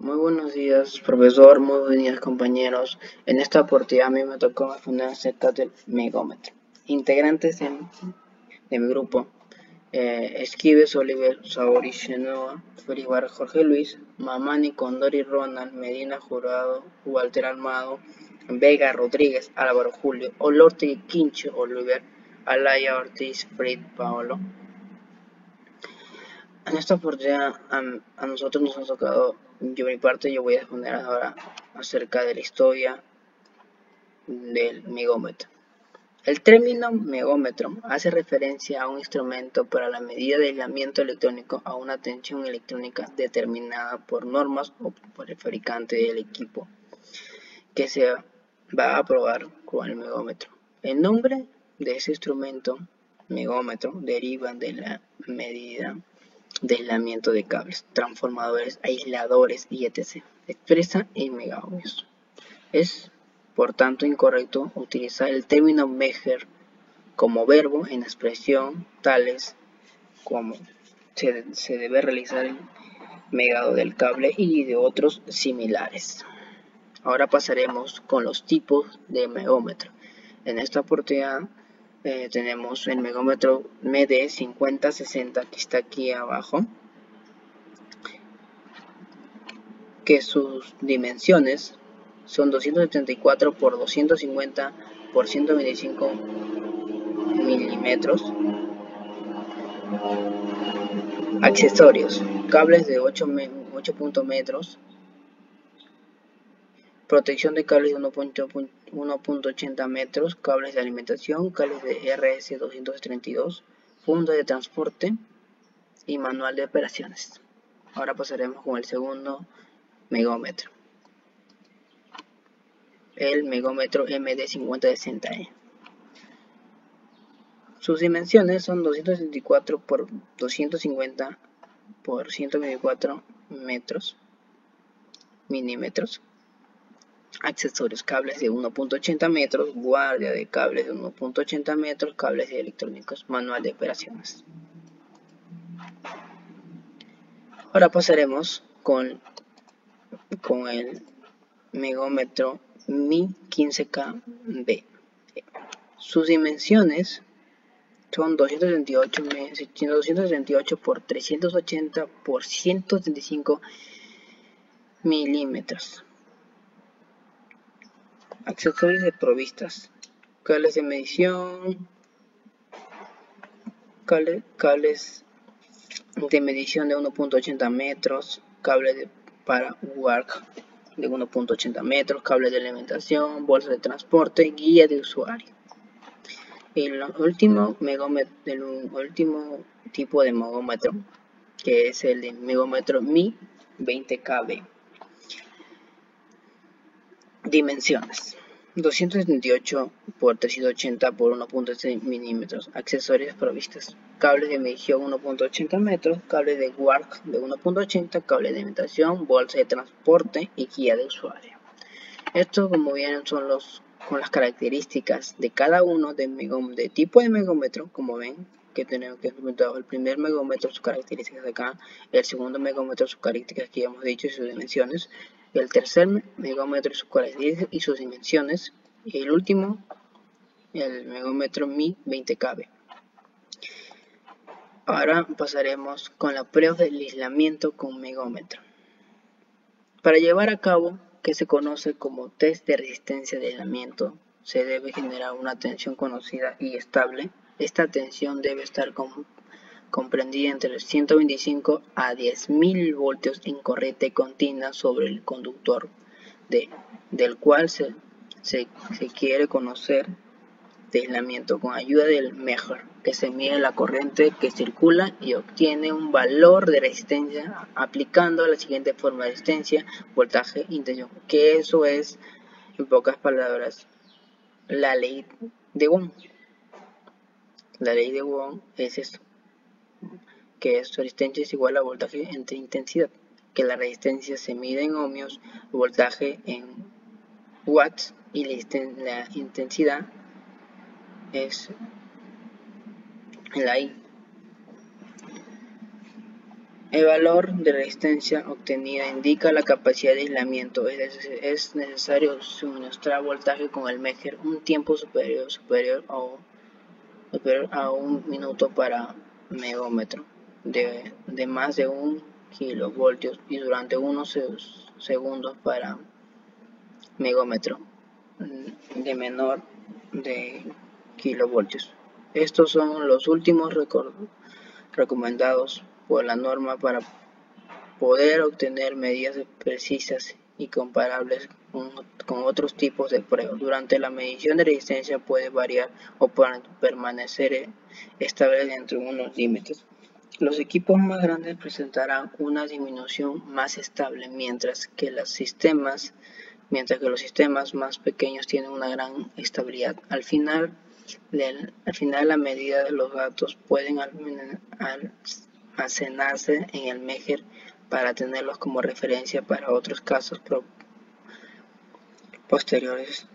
Muy buenos días, profesor. Muy buenos días, compañeros. En esta oportunidad a mí me tocó responder acerca del megómetro. Integrantes de mi grupo: Esquives, Oliver, Saori, Shenoa, Feribar, Jorge Luis, Mamani, Condori, Ronald, Medina, Jurado, Walter Armado, Vega, Rodríguez, Álvaro, Julio, Olorte, Quincho, Oliver, Alaya, Ortiz, Fred, Paolo. En esta oportunidad a nosotros nos ha tocado, mi parte, yo voy a exponer ahora acerca de la historia del megómetro. El término megómetro hace referencia a un instrumento para la medida de aislamiento electrónico a una tensión electrónica determinada por normas o por el fabricante del equipo que se va a probar con el megómetro. El nombre de ese instrumento, megómetro, deriva de la medida de aislamiento de cables, transformadores, aisladores y etc. Se expresa en megaohmios. Es, por tanto, incorrecto utilizar el término measure como verbo en expresión tales como se debe realizar el megado del cable y de otros similares. Ahora pasaremos con los tipos de megómetro. En esta oportunidad tenemos el megómetro MD 5060 que está aquí abajo, que sus dimensiones son 274 por 250 por 125 milímetros. Accesorios: cables de 8 metros, protección de cables de 1.80 metros, cables de alimentación, cables de RS-232, funda de transporte y manual de operaciones. Ahora pasaremos con el segundo megómetro, el megómetro MD5060E. Sus dimensiones son 264 por 250 por 124 milímetros. Accesorios: cables de 1.80 metros, guardia de cables de 1.80 metros, cables de electrónicos, manual de operaciones. Ahora pasaremos con el megómetro Mi 15K-B. Sus dimensiones son 278 por 380 por 135 milímetros. Accesorios de provistas: cables de medición, cables de medición de 1.80 metros, cables para work de 1.80 metros, cables de alimentación, bolsa de transporte, guía de usuario. El último tipo de megómetro, que es el de megómetro Mi 20KB. Dimensiones: 278 por 380 por 1.6 milímetros. Accesorios provistas: cables de medición 1.80 metros, cables de work de 1.80, cable de alimentación, bolsa de transporte y guía de usuario. Esto, como bien, son con las características de cada uno de tipo de megómetro. Como ven, que tenemos que implementar el primer megómetro, sus características de acá, el segundo megómetro, sus características que ya hemos dicho y sus dimensiones, el tercer megómetro y sus características y sus dimensiones, y el último, el megómetro Mi 20KB. Ahora pasaremos con la prueba del aislamiento con megómetro. Para llevar a cabo, que se conoce como test de resistencia de aislamiento, se debe generar una tensión conocida y estable. Esta tensión debe estar comprendida entre 125 a 10.000 voltios en corriente continua sobre el conductor del cual se quiere conocer de aislamiento con ayuda del measure, que se mide la corriente que circula y obtiene un valor de resistencia aplicando la siguiente forma de resistencia, voltaje, intención, que eso es, en pocas palabras, la ley de Ohm. La ley de Ohm es esto, que es resistencia es igual a voltaje entre intensidad, que la resistencia se mide en ohmios, el voltaje en watts y la intensidad es la I. El valor de resistencia obtenida indica la capacidad de aislamiento. Es necesario suministrar voltaje con el measure un tiempo superior a un minuto para megómetro de más de 1 kilovoltios y durante unos segundos para megómetro de menor de kilovoltios. Estos son los últimos recomendados por la norma para poder obtener medidas precisas y comparables con otros tipos de pruebas. Durante la medición de resistencia puede variar o permanecer estable dentro de unos límites. Los equipos más grandes presentarán una disminución más estable, mientras que los sistemas más pequeños tienen una gran estabilidad. Al final, la medida de los datos pueden almacenarse en el measure para tenerlos como referencia para otros casos posteriores.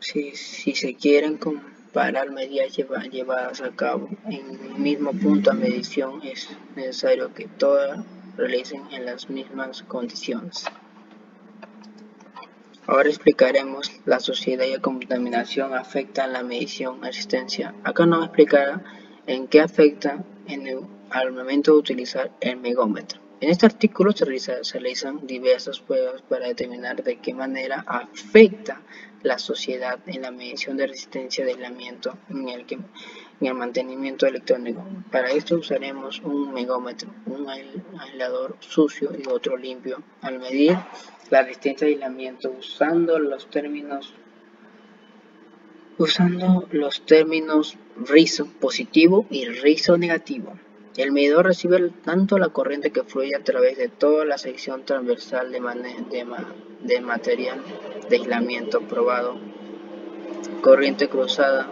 Si se quieren comparar medidas llevadas a cabo en el mismo punto de medición, es necesario que todas realicen en las mismas condiciones. Ahora explicaremos la suciedad y la contaminación afectan la medición de resistencia. Acá nos explicará en qué afecta al momento de utilizar el megómetro. En este artículo se realizan diversas pruebas para determinar de qué manera afecta la suciedad en la medición de resistencia de aislamiento en el mantenimiento electrónico. Para esto usaremos un megómetro, un aislador sucio y otro limpio. Al medir la resistencia de aislamiento usando los términos rizo positivo y rizo negativo. El medidor recibe tanto la corriente que fluye a través de toda la sección transversal de material de aislamiento probado, corriente cruzada,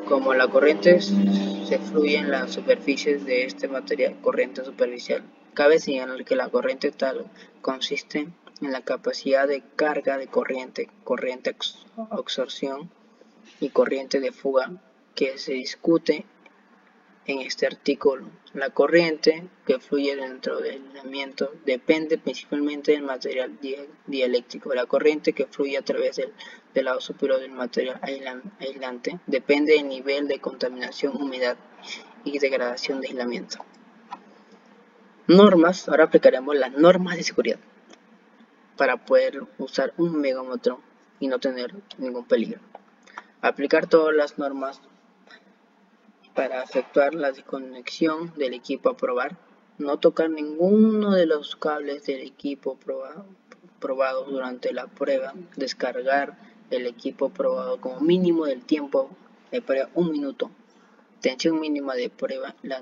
como la corriente se fluye en las superficies de este material, corriente superficial. Cabe señalar que la corriente tal consiste en la capacidad de carga de corriente absorción y corriente de fuga que se discute en este artículo. La corriente que fluye dentro del aislamiento depende principalmente del material dieléctrico. La corriente que fluye a través del lado superior del material aislante depende del nivel de contaminación, humedad y degradación de aislamiento. Normas. Ahora aplicaremos las normas de seguridad para poder usar un megómetro y no tener ningún peligro. Aplicar todas las normas para efectuar la desconexión del equipo a probar. No tocar ninguno de los cables del equipo probado durante la prueba. Descargar el equipo probado como mínimo del tiempo de prueba 1 minuto. Tensión mínima de prueba, la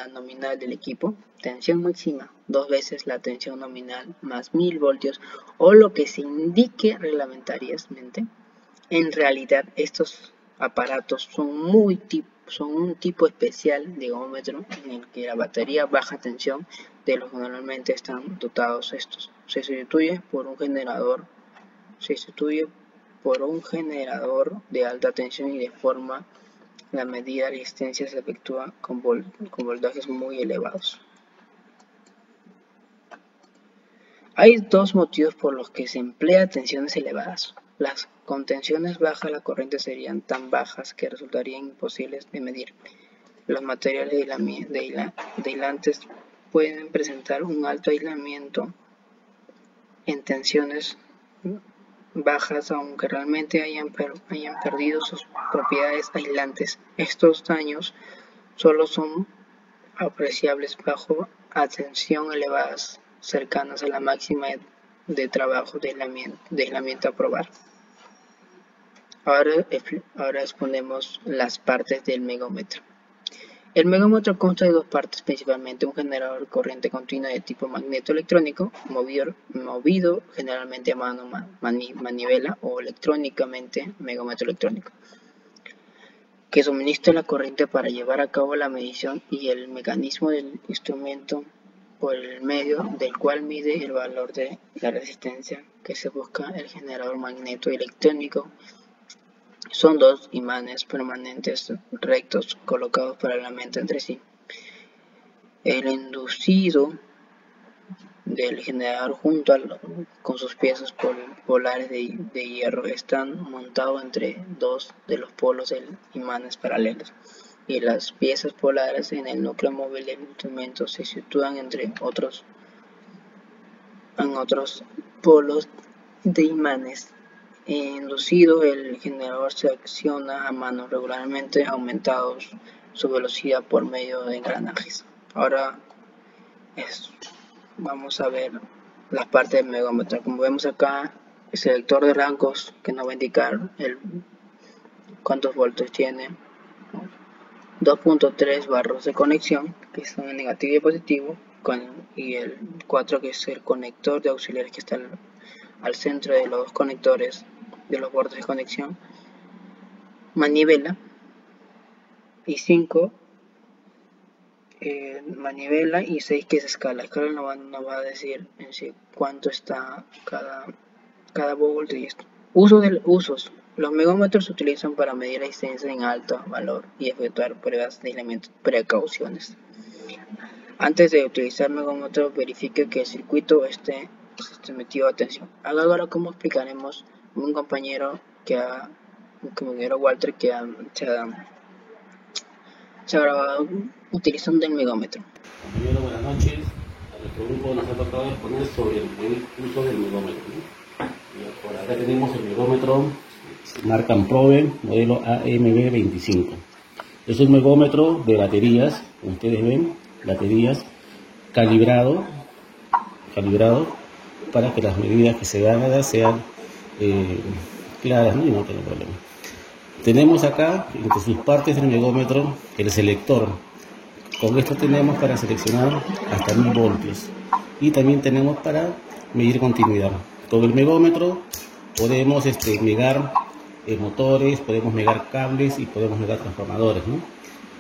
nominal del equipo. Tensión máxima, 2 veces la tensión nominal más 1000 voltios o lo que se indique reglamentariamente. En realidad, estos aparatos son un tipo especial de ohmómetro en el que la batería baja tensión de los que normalmente están dotados estos. Se sustituye por un generador de alta tensión y de forma la medida de resistencia se efectúa con voltajes muy elevados. Hay dos motivos por los que se emplea tensiones elevadas. Con tensiones bajas las corrientes serían tan bajas que resultarían imposibles de medir. Los materiales aislantes pueden presentar un alto aislamiento en tensiones bajas aunque realmente hayan perdido sus propiedades aislantes. Estos daños solo son apreciables bajo tensión elevadas cercanas a la máxima de trabajo de aislamiento a probar. Ahora exponemos las partes del megómetro. El megómetro consta de dos partes principalmente: un generador de corriente continua de tipo magneto-electrónico, movido generalmente a mano manivela o electrónicamente megómetro electrónico, que suministra la corriente para llevar a cabo la medición, y el mecanismo del instrumento por el medio del cual mide el valor de la resistencia que se busca. El generador magneto-electrónico son dos imanes permanentes rectos colocados paralelamente entre sí. El inducido del generador con sus piezas polares de hierro están montados entre dos de los polos de imanes paralelos, y las piezas polares en el núcleo móvil del instrumento se sitúan en otros polos de imanes. Inducido, el generador se acciona a mano, regularmente aumentados su velocidad por medio de engranajes. Ahora vamos a ver las partes del megómetro. Como vemos acá, el selector de rangos que nos va a indicar cuántos voltios tiene, 2.3 barros de conexión que son el negativo y el positivo, y el 4 que es el conector de auxiliares que está al centro de los conectores de los bordes de conexión, manivela, y 5 manivela, y 6 que es escala. La escala nos va a decir en sí cuánto está cada voltio y esto. Usos. Los megómetros se utilizan para medir resistencia en alto valor y efectuar pruebas de aislamiento. Precauciones. Antes de utilizar megómetro, verifique que el circuito esté sometido a atención. Ahora, como explicaremos, un compañero Walter, se ha grabado utilizando el megómetro. Compañero, buenas noches. A nuestro grupo nos ha tocado exponer sobre el uso del megómetro, ¿no? Por acá tenemos el megómetro marca Amprobe, modelo AMB25. Es un megómetro de baterías, como ustedes ven, baterías calibrado para que las medidas que se hagan sean claras, ¿no? Y no tengan problema. Tenemos acá, entre sus partes del megómetro, el selector. Con esto tenemos para seleccionar hasta 1000 voltios. Y también tenemos para medir continuidad. Con el megómetro podemos megar motores, podemos megar cables y podemos megar transformadores, ¿no?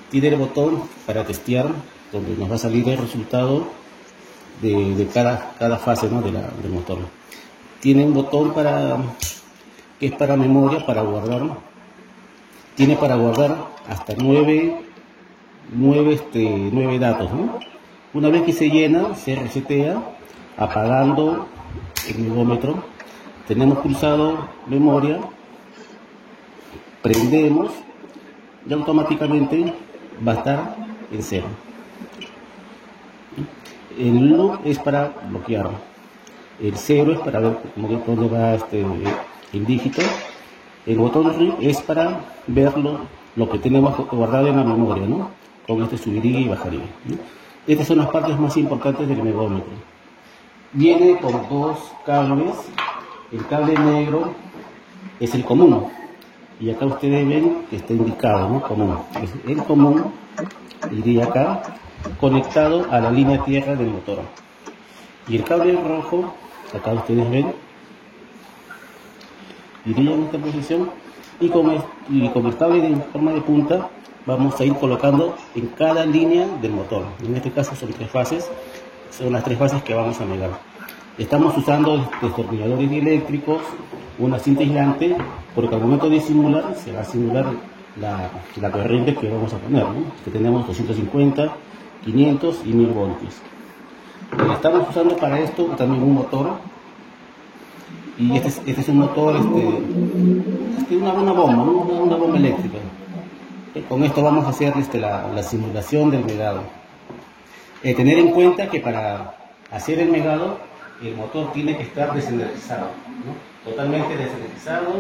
Tiene el botón para testear, donde nos va a salir el resultado de cada fase, ¿no? del motor. Tiene un botón que es para memoria, para guardar. Tiene para guardar hasta 9 datos, ¿no? Una vez que se llena, se resetea apagando el megómetro. Tenemos pulsado memoria, prendemos y automáticamente va a estar en 0. El 1 es para bloquear, el 0 es para ver dónde va el dígito. El botón RI es para ver lo que tenemos guardado en la memoria, ¿no? Con subiría y bajaría, ¿no? Estas son las partes más importantes del megómetro. Viene con dos cables. El cable negro es el común, y acá ustedes ven que está indicado, ¿no? Común. El común iría acá, conectado a la línea tierra del motor. Y el cable rojo, acá ustedes ven, iría en esta posición, y con el cable en forma de punta vamos a ir colocando en cada línea del motor. En este caso son 3 fases, son las 3 fases que vamos a medir. Estamos usando destornilladores eléctricos, una cinta aislante, porque al momento de simular, se va a simular la corriente que vamos a poner, ¿no? Que tenemos 250, 500 y 1000 voltios. Estamos usando para esto también un motor, y este es un motor, una bomba, ¿no? una bomba eléctrica. Con esto vamos a hacer la simulación del megado. Tener en cuenta que para hacer el megado, el motor tiene que estar desenergizado, ¿no? Totalmente desenergizado,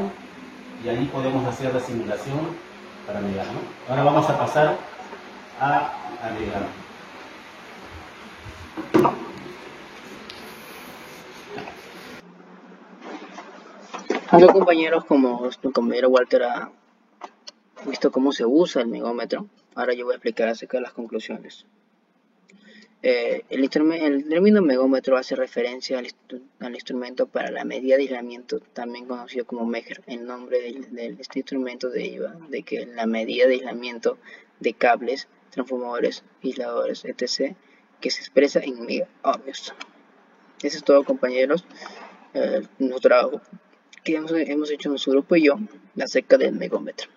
y ahí podemos hacer la simulación para megar, ¿no? Ahora vamos a pasar a megar. Bueno, compañeros, como nuestro compañero Walter ha visto cómo se usa el megómetro, ahora yo voy a explicar acerca de las conclusiones. El término megómetro hace referencia al instrumento para la medida de aislamiento, también conocido como Meger. El nombre de este instrumento deriva de que la medida de aislamiento de cables, transformadores, aisladores, etc., que se expresa en megaohmios. Eso es todo, compañeros. Nuestro trabajo que hemos hecho nuestro grupo y yo acerca del megómetro.